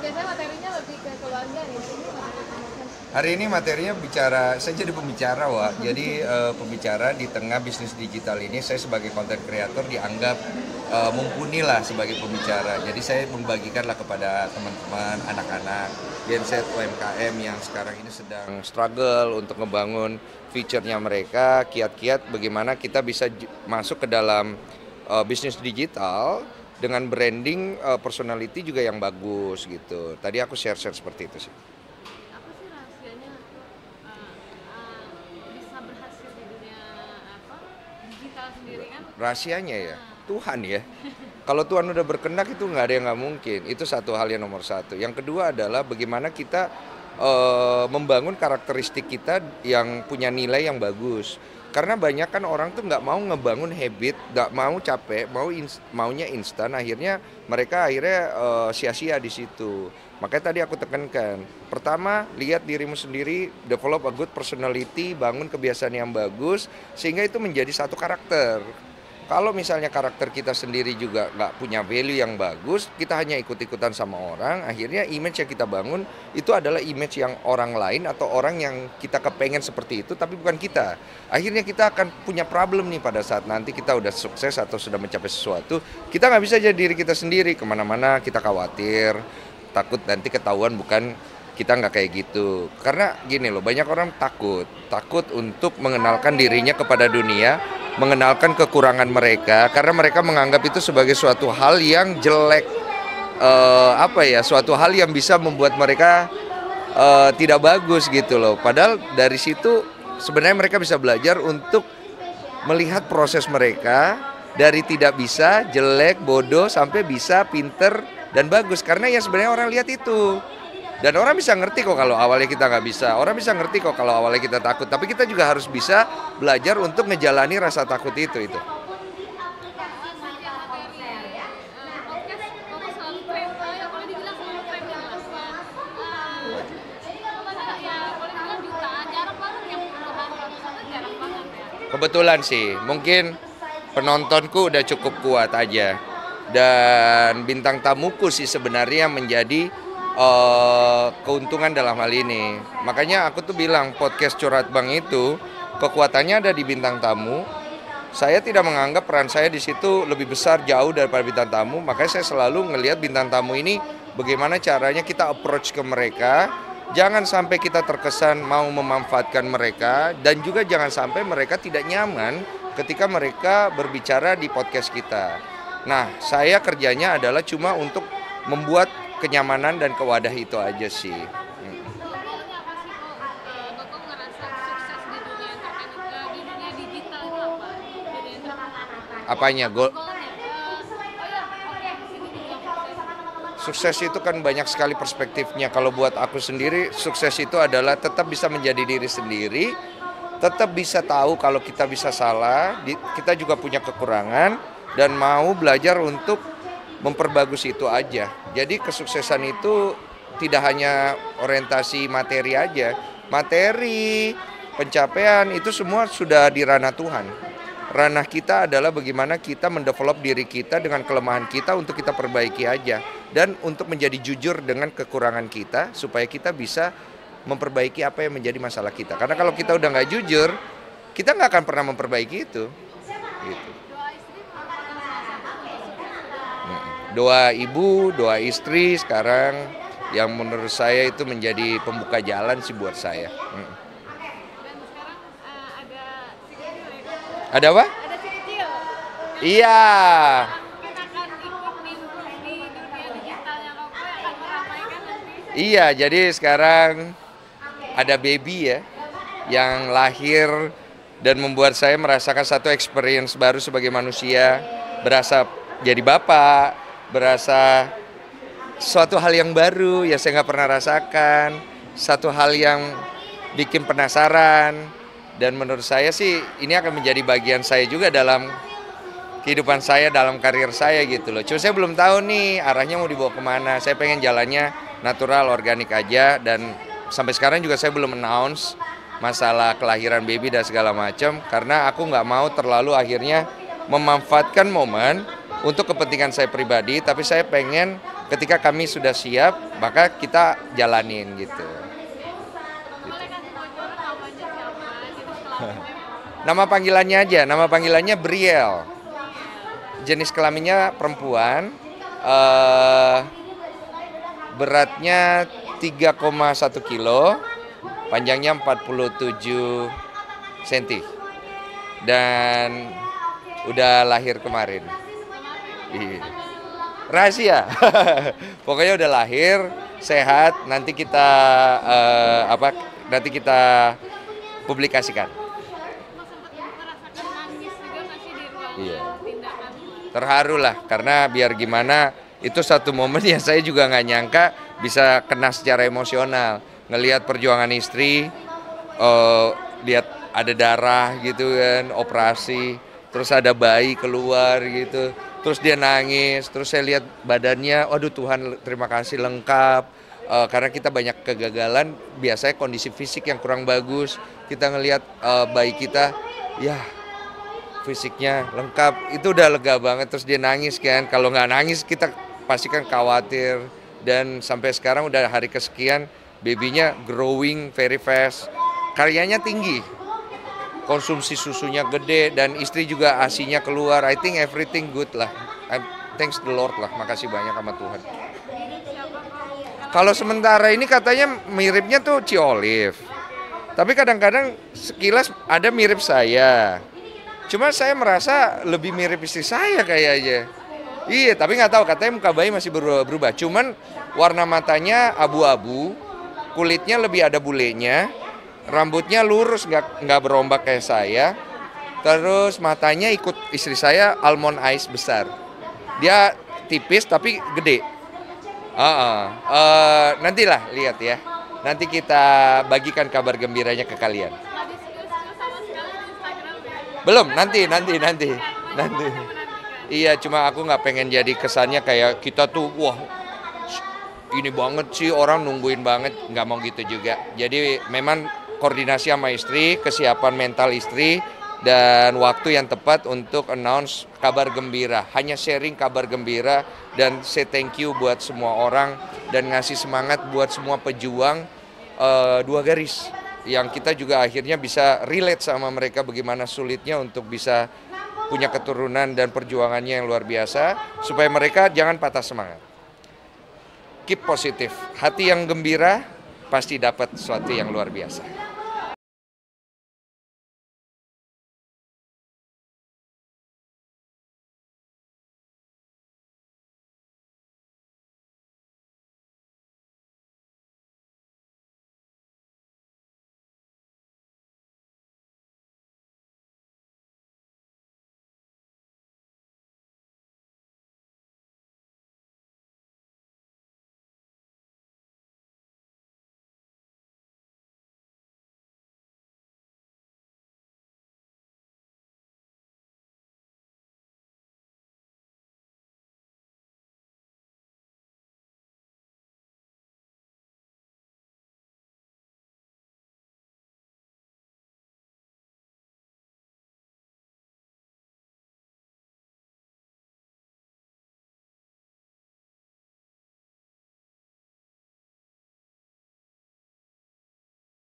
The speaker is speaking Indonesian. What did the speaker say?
biasanya materinya lebih ke keluarga nih. Ini materi promotion. Hari ini materinya bicara, saya jadi pembicara Wak. Jadi pembicara di tengah bisnis digital ini, saya sebagai content creator dianggap mumpuni lah sebagai pembicara. Jadi saya membagikanlah kepada teman-teman, anak-anak, genset UMKM yang sekarang ini sedang struggle untuk ngebangun fiturnya mereka, kiat-kiat bagaimana kita bisa masuk ke dalam bisnis digital dengan branding personality juga yang bagus gitu. Tadi aku share-share seperti itu sih. Apa sih rahasianya bisa berhasil di dunia apa digital sendiri kan? Rahasianya ya Tuhan ya. Kalau Tuhan udah berkehendak itu nggak ada yang nggak mungkin. Itu satu hal yang nomor satu. Yang kedua adalah bagaimana kita membangun karakteristik kita yang punya nilai yang bagus. Karena banyak kan orang tuh nggak mau ngebangun habit, nggak mau capek, maunya instan. Akhirnya mereka sia-sia di situ. Makanya tadi aku tekankan. Pertama, lihat dirimu sendiri, develop a good personality, bangun kebiasaan yang bagus, sehingga itu menjadi satu karakter. Kalau misalnya karakter kita sendiri juga nggak punya value yang bagus, kita hanya ikut-ikutan sama orang, akhirnya image yang kita bangun itu adalah image yang orang lain atau orang yang kita kepengen seperti itu, tapi bukan kita. Akhirnya kita akan punya problem nih pada saat nanti kita udah sukses atau sudah mencapai sesuatu, kita nggak bisa jadi diri kita sendiri, kemana-mana kita khawatir, takut nanti ketahuan bukan kita nggak kayak gitu. Karena gini loh, banyak orang takut untuk mengenalkan dirinya kepada dunia, mengenalkan kekurangan mereka, karena mereka menganggap itu sebagai suatu hal yang jelek, suatu hal yang bisa membuat mereka tidak bagus gitu loh. Padahal dari situ sebenarnya mereka bisa belajar untuk melihat proses mereka dari tidak bisa, jelek, bodoh, sampai bisa, pinter, dan bagus. Karena yang sebenarnya orang lihat itu. Dan orang bisa ngerti kok kalau awalnya kita nggak bisa. Orang bisa ngerti kok kalau awalnya kita takut. Tapi kita juga harus bisa belajar untuk ngejalani rasa takut itu. Kebetulan sih, mungkin penontonku udah cukup kuat aja. Dan bintang tamuku sih sebenarnya menjadi keuntungan dalam hal ini. Makanya aku tuh bilang podcast Curhat Bang itu kekuatannya ada di bintang tamu. Saya tidak menganggap peran saya di situ lebih besar jauh daripada bintang tamu. Makanya saya selalu ngelihat bintang tamu ini bagaimana caranya kita approach ke mereka. Jangan sampai kita terkesan mau memanfaatkan mereka, dan juga jangan sampai mereka tidak nyaman ketika mereka berbicara di podcast kita. Nah, saya kerjanya adalah cuma untuk membuat kenyamanan dan kewadah itu aja sih. Apanya? Sukses itu kan banyak sekali perspektifnya. Kalau buat aku sendiri, sukses itu adalah tetap bisa menjadi diri sendiri, tetap bisa tahu kalau kita bisa salah, kita juga punya kekurangan, dan mau belajar untuk memperbagus itu aja. Jadi kesuksesan itu tidak hanya orientasi materi aja. Materi, pencapaian itu semua sudah di ranah Tuhan. Ranah kita adalah bagaimana kita mendevelop diri kita dengan kelemahan kita untuk kita perbaiki aja. Dan untuk menjadi jujur dengan kekurangan kita supaya kita bisa memperbaiki apa yang menjadi masalah kita. Karena kalau kita udah nggak jujur, kita nggak akan pernah memperbaiki itu. Gitu. Doa ibu, doa istri sekarang yang menurut saya itu menjadi pembuka jalan sih buat saya. Ada apa? Ada si kecil. Iya. Iya, jadi sekarang ada baby ya yang lahir dan membuat saya merasakan satu experience baru sebagai manusia, berasa jadi bapak, berasa suatu hal yang baru yang saya nggak pernah rasakan, satu hal yang bikin penasaran, dan menurut saya sih ini akan menjadi bagian saya juga dalam kehidupan saya, dalam karir saya gitu loh. Cuma saya belum tahu nih arahnya mau dibawa kemana. Saya pengen jalannya natural, organik aja, dan sampai sekarang juga saya belum announce masalah kelahiran baby dan segala macam, karena aku nggak mau terlalu akhirnya memanfaatkan momen untuk kepentingan saya pribadi, tapi saya pengen ketika kami sudah siap, maka kita jalanin gitu. Boleh kasih bocoran namanya siapa, jenis kelaminnya? Nama panggilannya aja, nama panggilannya Briel. Jenis kelaminnya perempuan, beratnya 3,1 kilo, panjangnya 47 cm. Dan udah lahir kemarin. Iya. Rahasia. Pokoknya udah lahir, sehat, nanti kita nanti kita publikasikan. Sempat merasakan nangis juga nggak sih di ruang Iya. tindakan? Terharu lah, karena biar gimana itu satu momen yang saya juga nggak nyangka bisa kena secara emosional. Ngelihat perjuangan istri, lihat ada darah gitu kan, operasi, terus ada bayi keluar gitu, terus dia nangis, terus saya lihat badannya, waduh Tuhan terima kasih lengkap. Karena kita banyak kegagalan, biasanya kondisi fisik yang kurang bagus, kita ngelihat bayi kita, ya fisiknya lengkap, itu udah lega banget. Terus dia nangis kan, kalau nggak nangis kita pasti kan khawatir. Dan sampai sekarang udah hari kesekian, babynya growing very fast, karyanya tinggi, konsumsi susunya gede, dan istri juga ASI-nya keluar. I think everything good lah. Thanks the Lord lah, makasih banyak sama Tuhan. Kalau sementara ini katanya miripnya tuh Ciolive, tapi kadang-kadang sekilas ada mirip saya. Cuma saya merasa lebih mirip istri saya kayaknya. Iya, tapi nggak tahu, katanya muka bayi masih berubah. Cuman warna matanya abu-abu, kulitnya lebih ada bulenya, rambutnya lurus nggak berombak kayak saya. Terus matanya ikut istri saya, almond eyes besar. Dia tipis tapi gede. Nantilah lihat ya. Nanti kita bagikan kabar gembiranya ke kalian. Nggak diskusi sama sekali di Instagram ya? Belum, nanti. Menantikan. Iya, cuma aku nggak pengen jadi kesannya kayak kita tuh, wah ini banget sih, orang nungguin banget, nggak mau gitu juga. Jadi memang koordinasi sama istri, kesiapan mental istri, dan waktu yang tepat untuk announce kabar gembira. Hanya sharing kabar gembira dan say thank you buat semua orang dan ngasih semangat buat semua pejuang, 2 garis. Yang kita juga akhirnya bisa relate sama mereka bagaimana sulitnya untuk bisa punya keturunan dan perjuangannya yang luar biasa, supaya mereka jangan patah semangat. Keep positif, hati yang gembira pasti dapat sesuatu yang luar biasa.